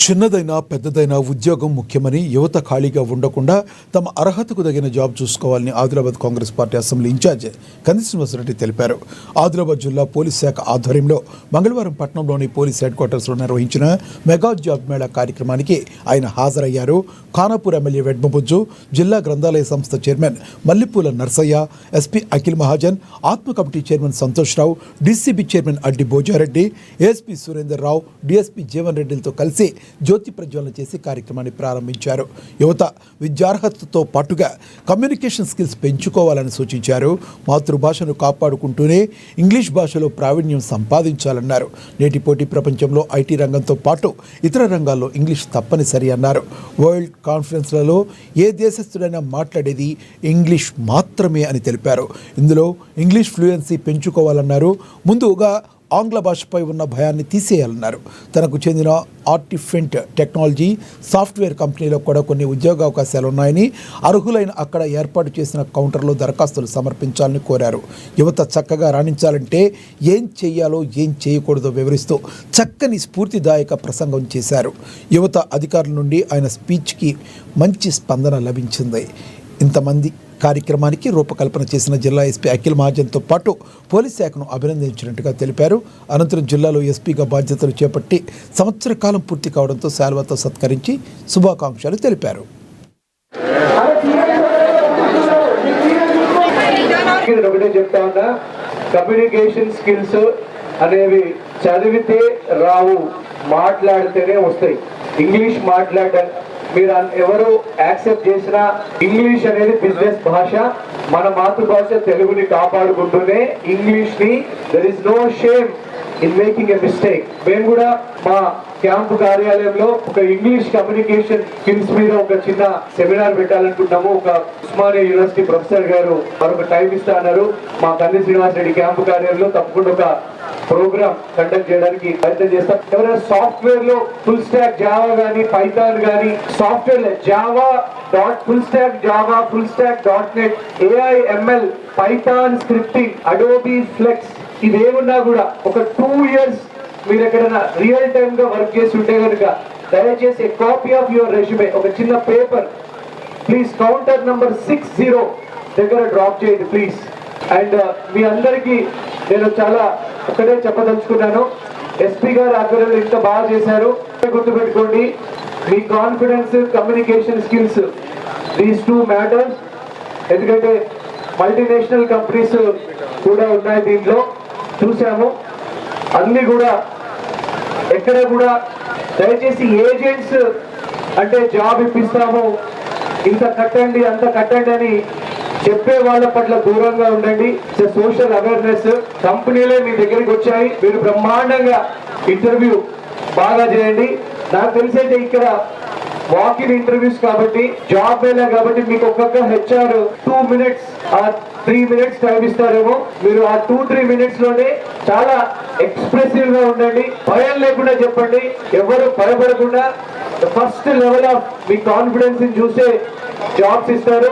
చిన్నదైనా పెద్దదైనా ఉద్యోగం ముఖ్యమని యువత ఖాళీగా ఉండకుండా తమ అర్హతకు తగిన జాబ్ చూసుకోవాలని Adilabad Congress party assembly in charge Kandi Srinivasareddy తెలిపారు. ఆదిలాబాద్ జిల్లా పోలీస్ శాఖ ఆధ్వర్యంలో మంగళవారం పట్టణంలోని పోలీస్ హెడ్ క్వార్టర్స్లో నిర్వహించిన మెగా జాబ్ మేళా కార్యక్రమానికి ఆయన హాజరయ్యారు. ఖానాపూర్ ఎమ్మెల్యే వెడ్మబుజ్జు, జిల్లా గ్రంథాలయ సంస్థ chairman Mallipula Narsaiah, SP Akhil Mahajan, ATMA committee chairman Santosh Rao, DCB chairman Addi Bhoja Reddy, ASP Surender Rao, DSP Jeevan రెడ్డిలతో కలిసి జ్యోతి ప్రజ్వలన చేసి కార్యక్రమాన్ని ప్రారంభించారు. యువత విద్యార్హతతో పాటుగా కమ్యూనికేషన్ స్కిల్స్ పెంచుకోవాలని సూచించారు. మాతృభాషను కాపాడుకుంటూనే ఇంగ్లీష్ భాషలో ప్రావీణ్యం సంపాదించాలన్నారు. నేటి పోటీ ప్రపంచంలో ఐటీ రంగంతో పాటు ఇతర రంగాల్లో ఇంగ్లీష్ తప్పనిసరి అన్నారు. వరల్డ్ కాన్ఫరెన్స్లలో ఏ దేశస్థుడైనా మాట్లాడేది ఇంగ్లీష్ మాత్రమే అని తెలిపారు. ఇందులో ఇంగ్లీష్ ఫ్లూయెన్సీ పెంచుకోవాలన్నారు. ముందుగా ఆంగ్ల భాషపై ఉన్న భయాన్ని తీసేయాలన్నారు. తనకు చెందిన ఆర్టిఫెంట్ టెక్నాలజీ సాఫ్ట్వేర్ కంపెనీలో కూడా కొన్ని ఉద్యోగావకాశాలు ఉన్నాయని, అర్హులైన అక్కడ ఏర్పాటు చేసిన కౌంటర్లో దరఖాస్తులు సమర్పించాలని కోరారు. యువత చక్కగా రాణించాలంటే ఏం చేయాలో ఏం చేయకూడదో వివరిస్తూ చక్కని స్ఫూర్తిదాయక ప్రసంగం చేశారు. యువత అధికారుల నుండి ఆయన స్పీచ్కి మంచి స్పందన లభించింది. ఇంతమంది కార్యక్రమానికి రూపకల్పన చేసిన జిల్లా ఎస్పీ అఖిల్ మహాజన్తో పాటు పోలీస్ శాఖను అభినందించినట్టుగా తెలిపారు. అనంతరం జిల్లాలో ఎస్పీగా బాధ్యతలు చేపట్టి సంవత్సర కాలం పూర్తి కావడంతో శాల్వాతో సత్కరించి శుభాకాంక్షలు తెలిపారు. కమ్యూనికేషన్ స్కిల్స్ అనేవి చదివితే రావు, మాట్లాడితేనే వస్తాయి. ఇంగ్లీష్ మాట్లాడడం మీరు ఎవరు యాక్సెప్ట్ చేసినా ఇంగ్లీష్ అనేది బిజినెస్ భాష. మన మాతృభాష తెలుగుని కాపాడుకుంటూనే ఇంగ్లీష్ ని there is no shame in making a mistake. మేము కూడా మా క్యాంపు కార్యాలయంలో ఒక ఇంగ్లీష్ కమ్యూనికేషన్ స్కిల్స్ మీద ఒక చిన్న సెమినార్ పెట్టాలనుకుంటున్నాము. ఒక ఉస్మానియా యూనివర్సిటీ ప్రొఫెసర్ గారు మరొక టైం ఇస్తా అన్నారు. మా కంది శ్రీనివాసరెడ్డి క్యాంపు కార్యాలయంలో తప్పకుండా ఒక ప్రోగ్రామ్ కండక్ట్ చేయడానికి ప్రయత్నం చేస్తాం. ఎవరైనా సాఫ్ట్వేర్ లో ఫుల్ స్టాక్ జావా గానీ, పైథాన్ గానీ, software Java full stack Java, full stack .net, AI ML, Python scripting, Adobe Flex, ఇదేమున్నా కూడా ఒక 2 years మీరు ఎక్కడైనా రియల్ టైమ్ గా వర్క్ చేసి ఉంటే కనుక దయచేసి కాపీ ఆఫ్ యువర్ రెజ్యూమే ఒక చిన్న పేపర్ ప్లీజ్ కౌంటర్ నంబర్ 60 దగ్గర డ్రాప్ చేయండి ప్లీజ్. అండ్ మీ అందరికీ నేను చాలా ఒకటే చెప్పదలుచుకున్నాను. ఎస్పీ గారు ఆధ్వర్యంలో ఇంత బాగా చేశారు. గుర్తుపెట్టుకోండి, మీ confidence, communication skills, these 2 matters. ఎందుకంటే మల్టీనేషనల్ కంపెనీస్ కూడా ఉన్నాయి దీంట్లో, చూసాము. అన్ని కూడా ఎక్కడ కూడా దయచేసి ఏజెంట్స్ అంటే జాబ్ ఇప్పిస్తాము, ఇంత కట్టండి అంత కట్టండి అని చెప్పే వాళ్ళ పట్ల దూరంగా ఉండండి. Social awareness. కంపెనీలే మీ దగ్గరికి వచ్చాయి, మీరు బ్రహ్మాండంగా ఇంటర్వ్యూ బాగా చేయండి. నాకు తెలిసైతే ఇక్కడ వాకిన్ ఇంటర్వ్యూస్ కాబట్టి, జాబ్ వేలా కాబట్టి మీకు ఒక్కొక్క HR 2 minutes or 3 minutes time ఇస్తారేమో. మీరు ఆ 2-3 minutes లోనే చాలా ఎక్స్ప్రెసివ్ గా ఉండండి, భయం లేకుండా చెప్పండి, ఎవరు భయపడకుండా first level of me confidence చూసే జాబ్స్ ఇస్తారు.